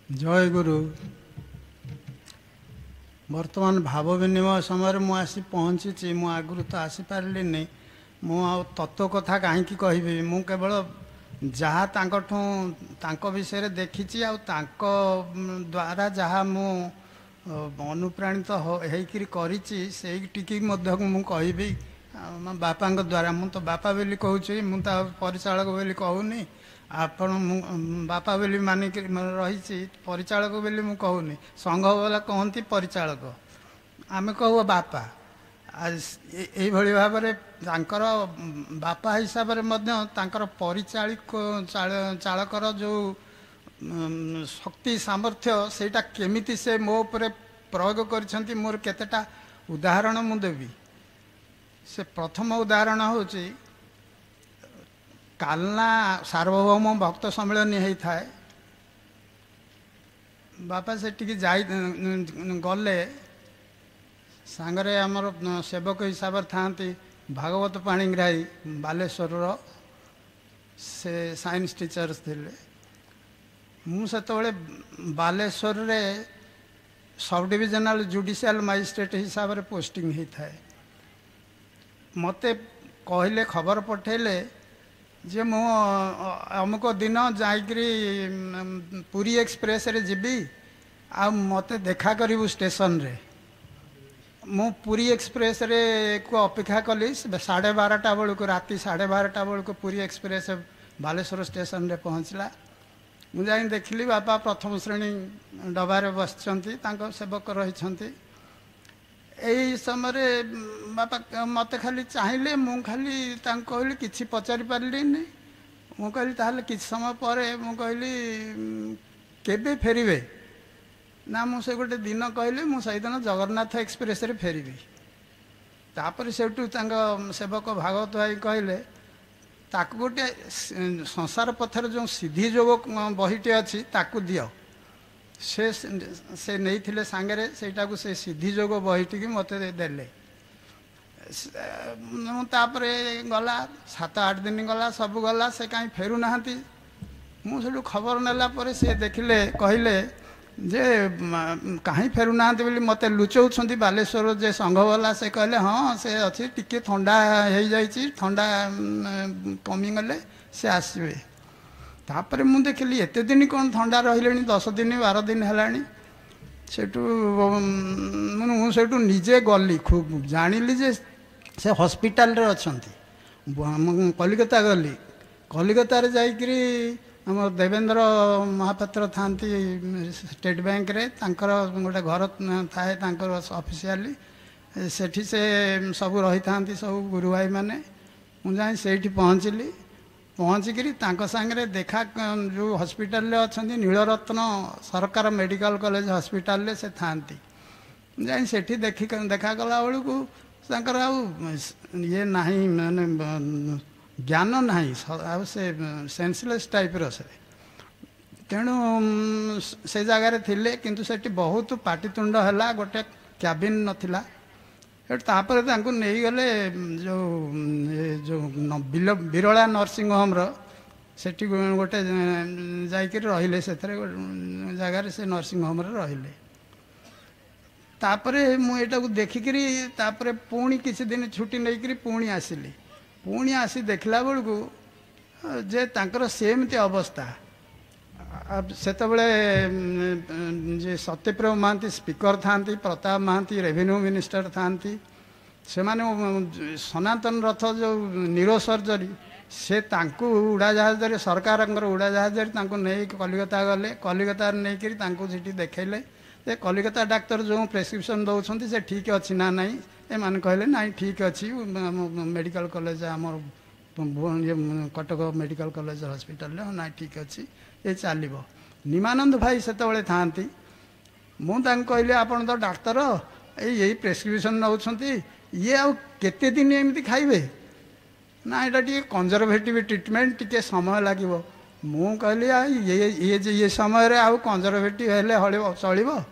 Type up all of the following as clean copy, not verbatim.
जय गुरु। वर्तमान भाव विनिमय समय मु आसी पहुँची मु आगु तो आसीपारे मु तत्व कथा कहीं कहबी मु केवल जहाँ तांको विषय देखी द्वारा जहाँ मु अनुप्राणित होकर करी मु कहबी बापा द्वारा मु तो बापा बोली कहूँ मु परिचालक बोली कहूनी आपण बापा बोली मानिक रही परिचालक बोली मु कहूनी संघ वाला कहती परिचालक आमे कहू बापा यही भाव में बापा हिसाब से परिचालिक चालकर जो शक्ति सामर्थ्य सेटा केमिति से मो उपरे प्रयोग कर मोर केतेटा उदाहरण मु देवी। से प्रथम उदाहरण होची कालना सार्वभौम भक्त सम्मेलन होता है बापा से गले सांगरे आमर सेवक हिसाब से था भागवत पाणिग्राही बालेश्वर से साइंस टीचर्स थिले मुझे बालेश्वर रे सब डिविजनल जुडिशियल मजिस्ट्रेट हिसाब से पोस्टिंग होता है मते कहले खबर पठेले जे मु अमुक दिन जाकरी पुरी एक्सप्रेस रे जीबी आ मते देखा करू स्टेशन रे मु पुरी एक्सप्रेस रे को अपेक्षा कली 12:30 बेलू राति 12:30 बेलू पुरी एक्सप्रेस बालेश्वर स्टेशन रे पहुँचला मु जा देखली बापा प्रथम श्रेणी डबारे बसचंती तांको सेवक रही यही समय बापा मत खाली चाहिए मु खाली कहली कि पचारि पार्ली मु कहली ताहले किछ समय पर मु कहली केबे फेरिबे ना मु से गोटे दिन कहली मु सही दिन जगन्नाथ एक्सप्रेस रे फेरिबी तापर सेठू सेवक भागवत भाई कहले ताकू गोटे संसार पथर जो सिद्धि जोग बहीटे अच्छी ताकू दियो से नहीं थिले सांगरे सेटाकू से सिद्धि जोग बहीटी की मते देले तापरे गला 7-8 दिन गला सब गला से कहीं फेरू नाहंती मुझे खबर नेला पर से देखिले कहले जे कहीं फेरू नाहंती बोली मते लुचौछंती बालेश्वर जे संघ वाला से कहले हाँ से अच्छी टिके ठंडा हो जाइए ठंडा कमी गले से आसबे तापर मु देखिली एते दिन कौन ठंडा रही 10 दिन 12 दिन है सेठू निजे गली खूब जानिली जे से हॉस्पिटल रे अछंती कलिकता गली कलिकता रे जाइकरी हम देवेंद्र महापात्र था स्टेट बैंक रे तांकर गोटे घर थाए तांकर ऑफिशियली सेठी से सब रही था सब गुरु भाई माने मुझे से पहुँचली पहुँचिकी सांगे देखा जो हॉस्पिटल रे अच्छा नीलरत्न सरकार मेडिकल कॉलेज हॉस्पिटल रे से थांती जाई सेठी देखा गला बेलू तांकर ये नहीं माने ज्ञान नहीं से सेंसलेस टाइप से तेणु से जगार थिले किंतु सेठी बहुत पाटितुंड है गोटे क्याबिन नथिला तापर तांको नहीं गले जो जो बिरला नर्सिंग होम सेठी गोटे जाकर रहिले से जगार से नर्सिंग होम रहिले तापरे मुझा को देखिकी तापरे पुणी किसी दिन छुट्टी नहीं पुणी आसिली पुणी आसी देखला बेलू जे तांकर सेमती अवस्था सेतबले जे सत्यप्रेम महांती स्पीकर था प्रताप महांती रेवेन्यू मिनिस्टर था से माने सनातन रथ जो नीरो सर्जरी से तांकु उड़ाजहाज सरकार उड़ाजहाज नहीं कलिकता गले कलिकता नहीं कि देखले ये कलिकता डाक्तर जो प्रेस्क्रिप्शन दौरान से ठीक अच्छी ना ना ए मैंने कहले ना ठीक अच्छी मेडिकल कॉलेज आम कटक मेडिकल कॉलेज हॉस्पिटल ना ठीक अच्छी ये चलो निमानंद भाई से था मुझे कहली आपन तो डाक्तर यही प्रेस्क्रिप्शन नौ ये आते दिन एमती खाइबे ना यहाँ कंजरभेटिव ट्रिटमेंट टी समय लगे मु कहली ये समय आउ कंजरभेटिव हेले चलो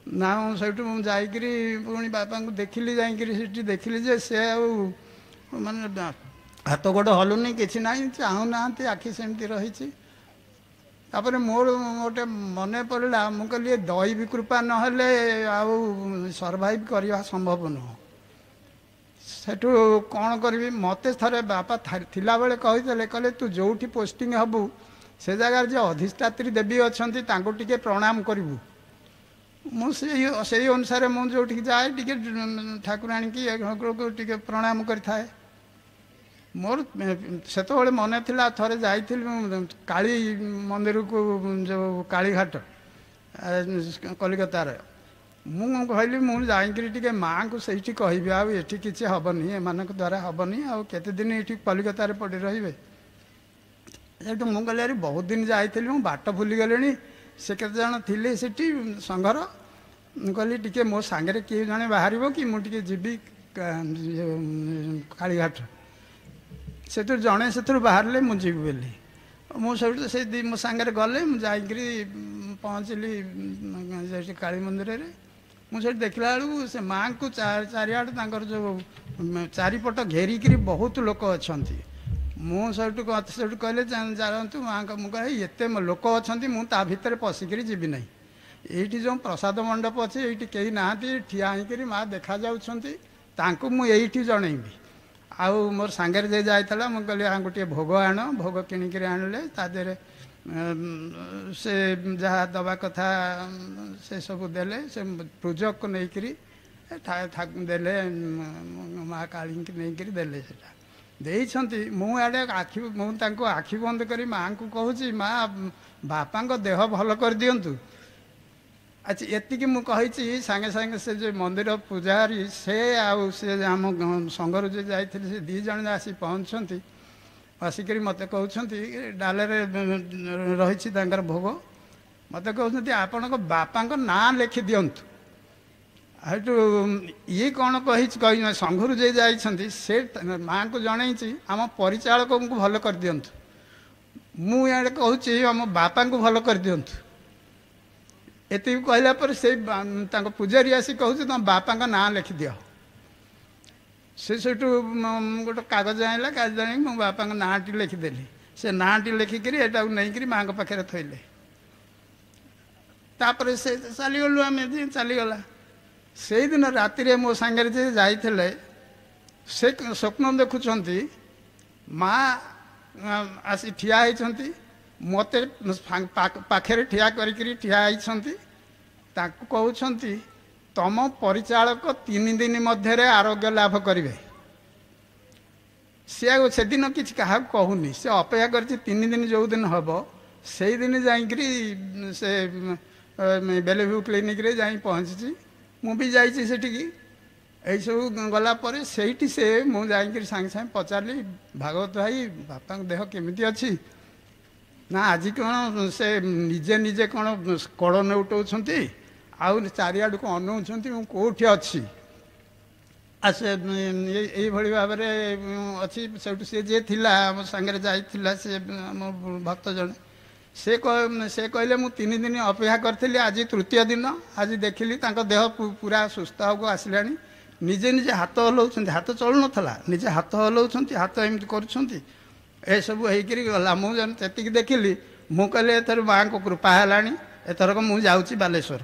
ना सेठू जाकरी पुणी बापा को देखिली जाकरी देखिली जे से माने हाथ गोड़ हलुनी कि ना चाहूना आखि सेमती रही तापर मोर गोटे मन पड़ा मुझे कहली दैवी कृपा नहेले आउ सर्वाइव करवा संभव नुह सेठू कौन करी मत थे बापा थिला बेले कही कहले तू जोठी पोस्टिंग हबू से जगार जो अधिष्ठात्री देवी अच्छा टे प्रणाम करूँ मुझे अनुसार मुझे जाए टे ठाकुराणी की टे प्रणाम करें मोर से मन था थे जा काली मंदिर को जो कालीघाट कलिकतार मु कहली मुझे माँ को सही कहबी आठी किसी हेनी एम द्वारा हेनी आते दिन ये कलिकतार पड़ी रे सेठू मुझे कहली अरे बहुत दिन जाइली मु बाट भूली गले से केते जन थिले सेठी संघर कहली टे मो सांगे किए जड़े बाहर कि मुझे जीवी कालीघाट से जड़े से बाहर मुझे बोली मुझे मो सांगे गले मुझे पहुँचली काली मंदिर रे मुझे देखला बेलू से माँ को चारिआड जो चारिपट घेरिकी बहुत लोक अच्छा मुझे कहले जानतु माँ मुझे ये लोक अच्छा मुझे भितर पशिकी जीवी ना ये जो प्रसाद मंडप अच्छे ये कहीं ना ठिया होकर माँ देखा मुझे जनईबी आउ मोर सांगे जे जाइला मुझे कहली हाँ गोटे भोग आण भोग किणिक आणले तादेरे से जहाँ दवा कथा से सब देले से पूजक को लेकरी देले माँ काली नहीं देले सेटा देइछंती मुझे आखि मुझे आखि बंद करी माँ को कहूँ माँ बापा देह भल कर दिंतु अच्छा ये मुझे सांगे सांगे से जो मंदिर पूजारी से आउ से आम संघर जो जाते से दी जन आसी पहुँचती आसिक मत कहते डाले रही भोग मत कहते आपण बापा ना लिखि दिंतु हेटू ये कौन कही संघर जे जाइछंती से माँ को जन आम परिचालक को भल कर दिंतु मुझे कहूँ आम बापा को भल कर दिंतु एति कहला पर से पूजारी आसी कहूँ तुम बापा का ना लिखि दियो से गोटे कागज आइला कागज आनी मो बापा नाटी लिखिदेली से नाटी लिखिकी एटा नहीं माँ पाखे थोले तापर से चलीगलु आम चलीगला से दिन राति मो सांगे जे जाइले से स्वप्न देखुंट माँ आसी ठिया होती मत पाखे ठिया करी ठिया कहते तम परिचालक 3 दिन मध्य आरोग्य लाभ करेंगे से दिन किसी क्या कहूनी से अपेक्षा कर 3 दिन जो दिन हम से दिन जाकरी से बेलेव्यू क्लिनिक रे जा पहुँची मुझे जाइए यही सब गलापर से मुझे सांगे सांगे पचारि भागवत भाई बापा देह केमिति अच्छी ना आज कौन से निजे निजे कौन कड़ नौटाऊँच आउ चारिआड को अनौंट कौटी अच्छी से यही भाव में अच्छी से जे थिला सांगे जाइला से भक्त जन से कहले मु 3 दिन अपेक्षा करी आज तृतीय दिन आज देखिली देह पूरा सुस्थ को आसला निजे निजे हाथ हलाऊँ हाथ चलु नाला निजे हाथ हलाऊँ हाथ एमती कर सब होकर गला मुझे देखिली मु कहली एथर माँ को कृपा है एथरक मुझे बालेश्वर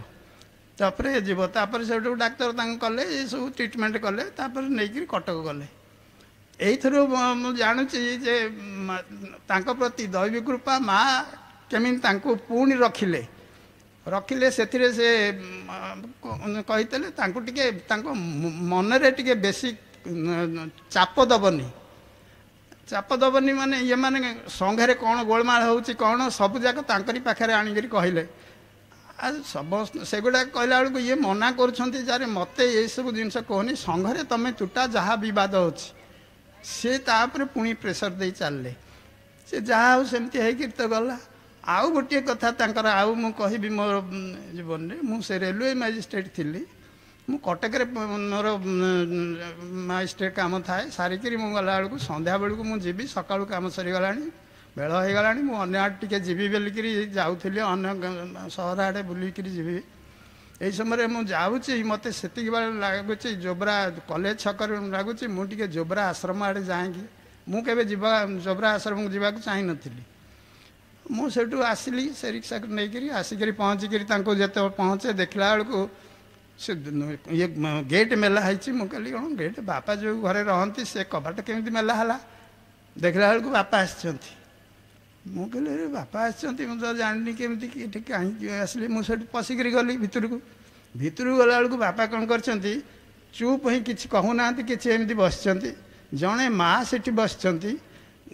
तापर जीव तापर से डाक्तर कले ये सब ट्रिटमेंट कले तापर नहीं कटक गले यही मुझे जानुची जे प्रति दैवी कृपा माँ केमी पुणी रखिले रखिले से कही मनरे टे बेसी चाप दबनी माने ये माने संघे कौन गोलमाल होची कौन सब जाक तांकरी पाखरे आनिकरी कहले सब सेगुड़ा कहला बेलू ये मना कर मत ये सब जिनस कहनी संघरे तुम तुटा जहाँ बद सी तापर पुणी प्रेसर दे चलले से जहाँ हो सेमती है तो गला आउ गोटे कथा आउ मु कहबी मोर जीवन में मुझे रेलवे मजिस्ट्रेट थी मु कटक मोर मजिस्ट्रेट काम थाए सारिक गला बेलू संध्या बेलू मुझे सकाळू काम सरीगला बेल हो गला मुझे आटे जीवी बोलिकी जाऊँगी अन्न सहर आड़े बुलिकी जीवी यही समय मुझे जाऊँगी मत से लगुच जोब्रा कॉलेज छक लगुच मुझे जोब्रा आश्रम आड़े जाएगी मुझे जोब्रा आश्रम को जावाक चाह नी ମୁଁ ସେଠୁ ଆସିଲି ସେ ରିକ୍ସାକୁ ନେଇକରି ଆସିକରି ପହଞ୍ଚିକରି ତାଙ୍କୁ ଯେତେବେଳେ ପହଞ୍ଚେ ଦେଖିଲା ବେଳକୁ ସେ ଇଏ ଗେଟ୍ ମେଲା ହେଇଛି। ମୁଁ କହିଲି କ'ଣ ଗେଟ୍, ବାପା ଯେଉଁ ଘରେ ରହନ୍ତି ସେ କବାଟ କେମିତି ମେଲା ହେଲା? ଦେଖିଲା ବେଳକୁ ବାପା ଆସିଛନ୍ତି। ମୁଁ କହିଲି ଆରେ ବାପା ଆସିଛନ୍ତି, ମୁଁ ତ ଜାଣିନି କେମିତି ଏଠି କାହିଁକି ଆସିଲି। ମୁଁ ସେଠୁ ପଶିକରି ଗଲି ଭିତରକୁ ଗଲାବେଳକୁ ବାପା କ'ଣ କରିଛନ୍ତି, ଚୁପ୍ ହିଁ କିଛି କହୁନାହାନ୍ତି, କିଛି ଏମିତି ବସିଛନ୍ତି। ଜଣେ ମା ସେଠି ବସିଛନ୍ତି,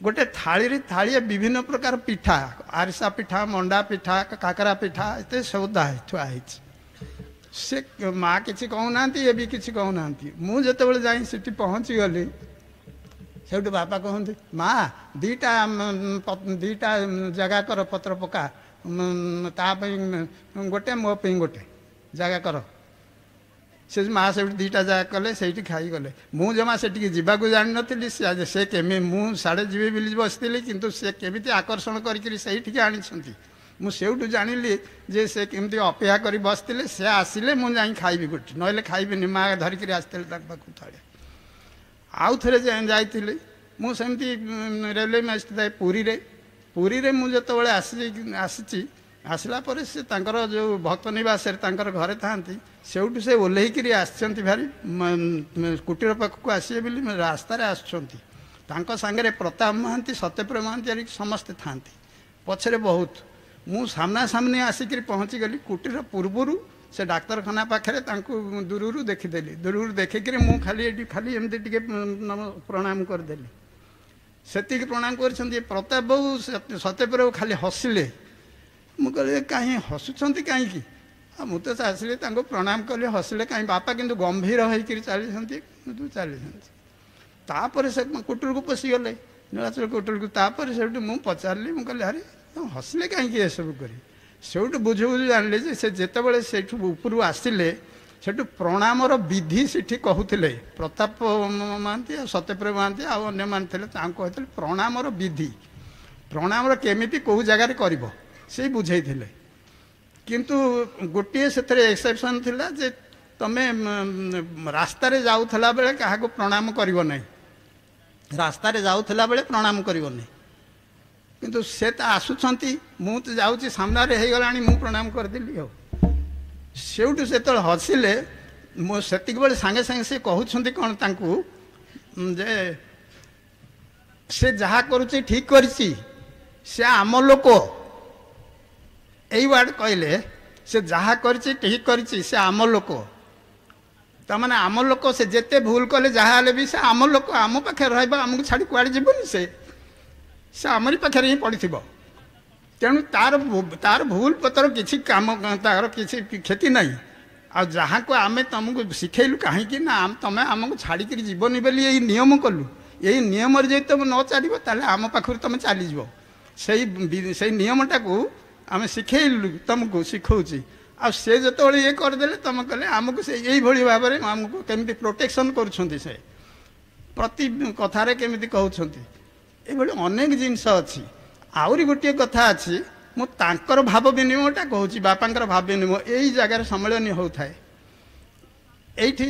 ଗୋଟେ ଥାଳିରେ ଥାଳିଏ ବିଭିନ୍ନ ପ୍ରକାର ପିଠା, ଆରିସା ପିଠା, ମଣ୍ଡା ପିଠା, କାକରା ପିଠା ଏତେ ସବୁ ଥୁଆ ହେଇଛି। ସେ ମା କିଛି କହୁନାହାନ୍ତି, ଏ ବି କିଛି କହୁନାହାନ୍ତି। ମୁଁ ଯେତେବେଳେ ଯାଇ ସେଠି ପହଞ୍ଚିଗଲି ସେଇଠୁ ବାପା କହନ୍ତି, ମା ଦିଟା ଜାଗା କର ପତ୍ର ପକା, ତା ପାଇଁ ଗୋଟେ, ମୋ ପାଇଁ ଗୋଟେ ଜାଗା କର। ସେ ମା ସେଇଠୁ ଦିଟା ଜାଗା କଲେ, ସେଇଠି ଖାଇଗଲେ। ମୁଁ ଜମା ସେଠିକି ଯିବାକୁ ଜାଣିନଥିଲି। ସେ କେମିତି, ମୁଁ ସାଡ଼େ ଯିବି ବୋଲି ବସିଥିଲି, କିନ୍ତୁ ସେ କେମିତି ଆକର୍ଷଣ କରିକିରି ସେଇଠିକି ଆଣିଛନ୍ତି। ମୁଁ ସେଇଠୁ ଜାଣିଲି ଯେ ସେ କେମିତି ଅପେକ୍ଷା କରି ବସିଥିଲେ, ସେ ଆସିଲେ ମୁଁ ଯାଇ ଖାଇବି ଗୋଟେ, ନହେଲେ ଖାଇବିନି। ମା ଧରିକିରି ଆସିଥିଲେ ତାଙ୍କ ପାଖକୁ ଥରେ। ଆଉ ଥରେ ଯାଇଥିଲି ମୁଁ ସେମିତି ରେଲୱେ ମ୍ୟାଜିଷ୍ଟ୍ରେଟ୍ ଥାଏ ପୁରୀରେ ମୁଁ ଯେତେବେଳେ ଆସିଛି, ଆସିଲା ପରେ ସେ ତାଙ୍କର ଯେଉଁ ଭକ୍ତ ନିବାସରେ ତାଙ୍କର ଘରେ ଥାନ୍ତି, ସେଇଠୁ ସେ ଓହ୍ଲେଇକିରି ଆସିଛନ୍ତି ଭାରି କୁଟୀର ପାଖକୁ ଆସିବେ ବୋଲି ରାସ୍ତାରେ ଆସୁଛନ୍ତି। ତାଙ୍କ ସାଙ୍ଗରେ ପ୍ରତାପ ମହାନ୍ତି, ସତ୍ୟପ୍ରଭୁ ମହାନ୍ତି ଆରିକି ସମସ୍ତେ ଥାନ୍ତି ପଛରେ ବହୁତ। ମୁଁ ସାମ୍ନାସାମ୍ନି ଆସିକରି ପହଞ୍ଚିଗଲି। କୁଟୀର ପୂର୍ବରୁ ସେ ଡାକ୍ତରଖାନା ପାଖରେ ତାଙ୍କୁ ଦୂରରୁ ଦେଖିଦେଲି। ଦୂରରୁ ଦେଖିକରି ମୁଁ ଖାଲି ଏମିତି ଟିକେ ପ୍ରଣାମ କରିଦେଲି। ସେତିକି ପ୍ରଣାମ କରିଛନ୍ତି। ପ୍ରତାପ ବାବୁ ସତ୍ୟପ୍ରଭୁ ଖାଲି ହସିଲେ। ମୁଁ କହିଲି କାହିଁ ହସୁଛନ୍ତି କାହିଁକି? ଆଉ ମୁଁ ତ ଆସିଲି ତାଙ୍କୁ ପ୍ରଣାମ କଲି, ହସିଲେ କାହିଁ? ବାପା କିନ୍ତୁ ଗମ୍ଭୀର ହେଇକରି ଚାଲିଛନ୍ତି। ତାପରେ ସେ କୁଟୀରକୁ ପଶିଗଲେ, ନୀଳାଚଳ କୁଟୀରକୁ। ତାପରେ ସେଇଠୁ ମୁଁ ପଚାରିଲି, ମୁଁ କହିଲି ଆରେ ହସିଲେ କାହିଁକି ଏସବୁ କରି? ସେଇଠୁ ବୁଝୁ ଜାଣିଲେ ଯେ ସେ ଯେତେବେଳେ ସେଇଠୁ ଉପରୁ ଆସିଲେ, ସେଠୁ ପ୍ରଣାମର ବିଧି ସେଠି କହୁଥିଲେ। ପ୍ରତାପ ମହାନ୍ତି ଆଉ ସତ୍ୟପ୍ରଭୁ ମହାନ୍ତି ଆଉ ଅନ୍ୟମାନେ ଥିଲେ, ତାଙ୍କୁ କହିଥିଲେ ପ୍ରଣାମର ବିଧି, ପ୍ରଣାମର କେମିତି କେଉଁ ଜାଗାରେ କରିବ ସେ ବୁଝେଇଥିଲେ। କିନ୍ତୁ ଗୋଟିଏ ସେଥିରେ ଏକ୍ସେପସନ୍ ଥିଲା ଯେ ତମେ ରାସ୍ତାରେ ଯାଉଥିଲା ବେଳେ କାହାକୁ ପ୍ରଣାମ କରିବ ନାହିଁ, ରାସ୍ତାରେ ଯାଉଥିଲା ବେଳେ ପ୍ରଣାମ କରିବ ନାହିଁ। କିନ୍ତୁ ସେ ତ ଆସୁଛନ୍ତି, ମୁଁ ତ ଯାଉଛି ସାମ୍ନାରେ ହେଇଗଲାଣି, ମୁଁ ପ୍ରଣାମ କରିଦେଲି। ଆଉ ସେଇଠୁ ସେତେବେଳେ ହସିଲେ, ମୁଁ ସେତିକିବେଳେ ସାଙ୍ଗେ ସାଙ୍ଗେ ସେ କହୁଛନ୍ତି କ'ଣ ତାଙ୍କୁ, ଯେ ସେ ଯାହା କରୁଛି ଠିକ୍ କରିଛି, ସେ ଆମ ଲୋକ। ଏଇ ୱାର୍ଡ କହିଲେ, ସେ ଯାହା କରିଛି ଠିକ୍ କରିଛି, ସେ ଆମ ଲୋକ। ତାମାନେ ଆମ ଲୋକ, ସେ ଯେତେ ଭୁଲ କଲେ ଯାହା ହେଲେ ବି ସେ ଆମ ଲୋକ, ଆମ ପାଖରେ ରହିବ, ଆମକୁ ଛାଡ଼ି କୁଆଡ଼େ ଯିବନି। ସେ ଆମରି ପାଖରେ ହିଁ ପଡ଼ିଥିବ। ତେଣୁ ତାର ଭୁଲ ପତ୍ର କିଛି କାମ, ତାର କିଛି କ୍ଷତି ନାହିଁ। ଆଉ ଯାହାକୁ ଆମେ ତମକୁ ଶିଖେଇଲୁ କାହିଁକି ନା ତମେ ଆମକୁ ଛାଡ଼ିକିରି ଯିବନି ବୋଲି ଏଇ ନିୟମ କଲୁ। ଏଇ ନିୟମରେ ଯଦି ତମେ ନ ଚାଲିବ ତାହେଲେ ଆମ ପାଖରୁ ତମେ ଚାଲିଯିବ। ସେଇ ନିୟମଟାକୁ ଆମେ ଶିଖେଇଲୁ, ତମକୁ ଶିଖଉଛି। ଆଉ ସେ ଯେତେବେଳେ ଇଏ କରିଦେଲେ, ତମେ କହିଲେ ଆମକୁ ସେ ଏଇଭଳି ଭାବରେ ଆମକୁ କେମିତି ପ୍ରୋଟେକ୍ସନ୍ କରୁଛନ୍ତି, ସେ ପ୍ରତି କଥାରେ କେମିତି କହୁଛନ୍ତି। ଏଇଭଳି ଅନେକ ଜିନିଷ ଅଛି। ଆହୁରି ଗୋଟିଏ କଥା ଅଛି, ମୁଁ ତାଙ୍କର ଭାବ ବିନିମୟଟା କହୁଛି, ବାପାଙ୍କର ଭାବ ବିନିମୟ। ଏଇ ଜାଗାରେ ସମ୍ମିଳନୀ ହେଉଥାଏ। ଏଇଠି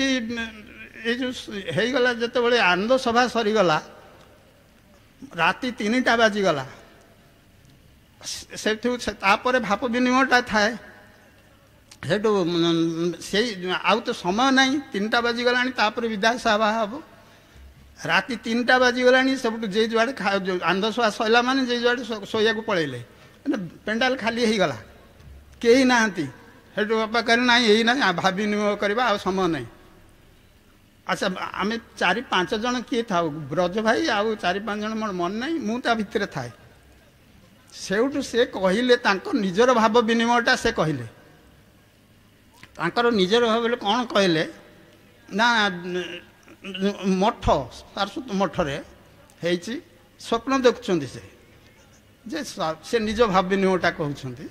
ଏଇ ଯେଉଁ ହେଇଗଲା, ଯେତେବେଳେ ଆନନ୍ଦ ସଭା ସରିଗଲା, ରାତି 3ଟା ବାଜିଗଲା। ସେଠୁ ତାପରେ ଭାବ ବିନିମୟଟା ଥାଏ। ସେଠୁ ସେଇ ଆଉ ତ ସମୟ ନାହିଁ, 3ଟା ବାଜିଗଲାଣି, ତାପରେ ବିଦାୟ ସଭା ହେବ। ରାତି 3ଟା ବାଜିଗଲାଣି। ସବୁଠୁ ଯେ ଯୁଆଡ଼େ ଆନନ୍ଦ ସଭା ସରିଲା ମାନେ ଯେ ଯୁଆଡ଼େ ଶୋଇବାକୁ ପଳେଇଲେ, ପେଣ୍ଡାଲ ଖାଲି ହେଇଗଲା, କେହି ନାହାନ୍ତି। ସେଠୁ ବାପା କହିଲେ ନାହିଁ, ଏଇ ନାହିଁ, ଭାବ ବିନିମୟ କରିବା, ଆଉ ସମୟ ନାହିଁ। ଆଚ୍ଛା, ଆମେ 4-5 ଜଣ କିଏ ଥାଉ, ବ୍ରଜ ଭାଇ ଆଉ 4-5 ଜଣ, ମୋର ମନେ ନାହିଁ, ମୁଁ ତା ଭିତରେ ଥାଏ। ସେଇଠୁ ସେ କହିଲେ, ତାଙ୍କ ନିଜର ଭାବ ବିନିମୟଟା ସେ କହିଲେ। ତାଙ୍କର ନିଜର ଭାବ କ'ଣ କହିଲେ ନା, ମଠ ସାରସ୍ୱତ ମଠରେ ହେଇଛି, ସ୍ୱପ୍ନ ଦେଖୁଛନ୍ତି ଯେ ସେ ନିଜ ଭାବ ବିନିମୟଟା କହୁଛନ୍ତି।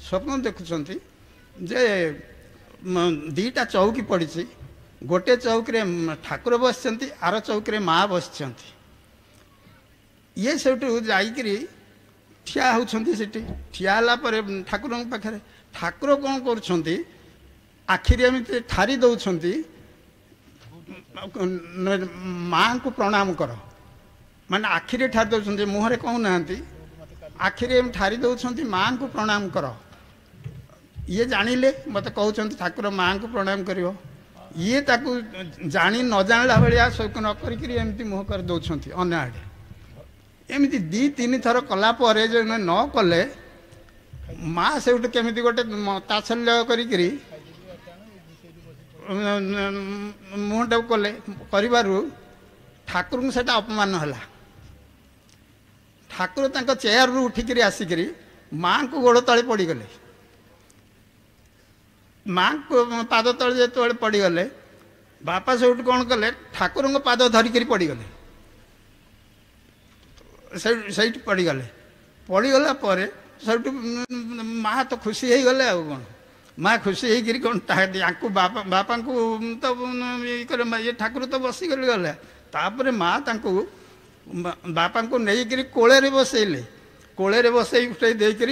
ସ୍ୱପ୍ନ ଦେଖୁଛନ୍ତି ଯେ 2ଟା ଚୌକି ପଡ଼ିଛି, ଗୋଟେ ଚୌକିରେ ଠାକୁର ବସିଛନ୍ତି, ଆର ଚୌକିରେ ମା ବସିଛନ୍ତି। ଇଏ ସେଇଠୁ ଯାଇକିରି ଠିଆ ହେଉଛନ୍ତି। ସେଠି ଠିଆ ହେଲା ପରେ ଠାକୁରଙ୍କ ପାଖରେ ଠାକୁର କ'ଣ କରୁଛନ୍ତି, ଆଖିରେ ଏମିତି ଠାରି ଦେଉଛନ୍ତି, ମାଆଙ୍କୁ ପ୍ରଣାମ କର, ମାନେ ଆଖିରେ ଠାରି ଦେଉଛନ୍ତି, ମୁହଁରେ କହୁନାହାନ୍ତି। आखिरी ठारी दौरान माँ को प्रणाम कर ये जानिले मत कहते ठाकुर माँ को प्रणाम कर ये ताकू जानी न जानला भाया सब न करमती मुह कर दौरान अन्य आड़े एमती दी तीन थर कलापर जो न कले माँ से केमी गोटे तात्सल्य करी मुहटा कले कर ठाकुर को सेटा अपमान है ठाकुर तक चेयर रु उठिक आसिक माँ को गोड़ तले पड़गले माँ को पाद तले जो पड़गले बापा से कौन कले ठाकुर को पाद धरिक पड़गले से पड़गले पड़गला सब माँ तो खुशी हो गले आ कौन माँ खुशी होकर कौन बापा को तो ये ठाकुर तो बसी गले तापर माँ बापा को नहीं कोले बसैले कोले बसई उठे देकर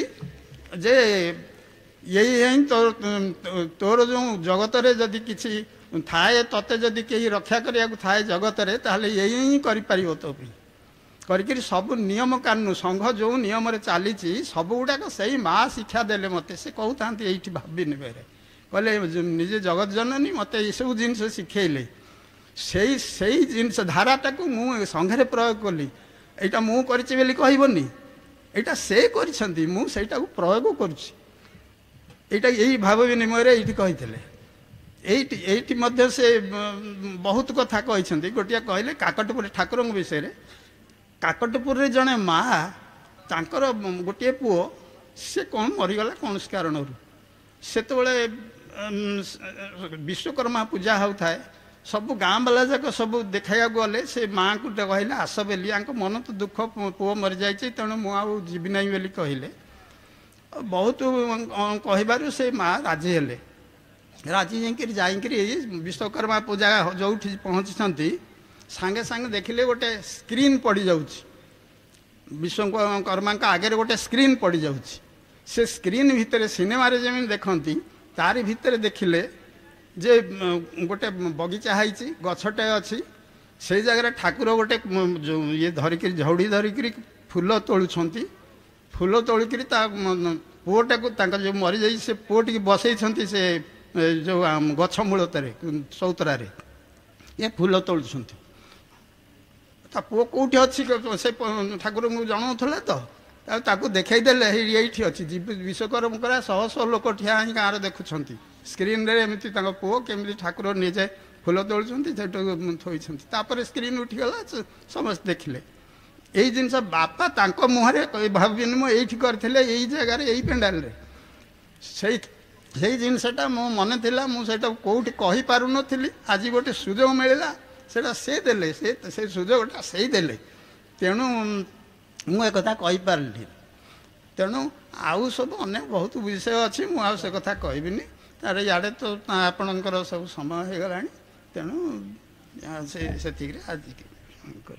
जे यही तोर जो जगत रे जदि किसी थाए तते जदि कहीं रक्षा करने थाए जगत रे ताहले यही कर तो करी सब नियम कानून संघ जो नियम रे चली सब गुड़ाक से माँ शिक्षा देले मत से कहता ये भाविनी बेरे कहले निजे जगत जननी मत ये सब जिनस शिखेले से जिनस धाराटा को मु संघे प्रयोग कली यहाँ मुझे कहबनी यहाँ से करटा प्रयोग करुँच यहाँ यही भाव विनिमय ये कही से बहुत कथा कही गोटे कहले काकटपुर ठाकुर विषय में काकटपुर जड़े माँ तांकर गोटे पुओ से कौन मरीगला कौन कारण से विश्वकर्मा पूजा होता है सब गाँ वाला जाक सब देखा गले से माँ को कहले आस बोली मन तो दुख पुओ मरी जाए तेणु मुझे जीवी ना बोली कहले बहुत कहबार से माँ राजी हेले राजी जाकर विश्वकर्मा पूजा जो पहुँची सांगे सांगे देखिले गोटे स्क्रीन पड़ जाऊँ विश्वकर्मा आगे गोटे स्क्रीन पड़ जाऊँ से स्क्रीन भितर सिनेमा जमी देखती तारी भितर देखिले जे गोटे बगीचा है गछटे अच्छी से जगह ठाकुर गोटे ये धरिक झौड़ी धरिक फूल तोलुंट फूल तोलिक पुओटा को जो मरी जाए से पुओटी बसई से जो गछ मूलत सौतरा ये फूल तोलुंट ता पुओ कौटी अच्छी से ठाकुर को जनाऊला तो देखईदे ये अच्छी विश्वकर्मा शह शह लोक ठिया गाँव में देखुं स्क्रीन रे एमती पुओ केमी ठाकुर निजे फूल तोलुंट थोड़ी स्क्रीन उठीगला समस्त देखिले यही जिनस बापा तांको मुहरे भाव विनिमय ये करते यही जगार यही पेंडाल से जिनसटा मो मन था मुझे कौटी कही पार नी आज गोटे सुजोग मिलला सेटा से देले से सुजोगटा से देले तेणु मुझे कथा कही पारि तेणु आउ सब अनेक बहुत विषय अच्छी मुझे कथा कहबिनी तार इे तो आपणकर सब समय हो गला तेणु से आज कर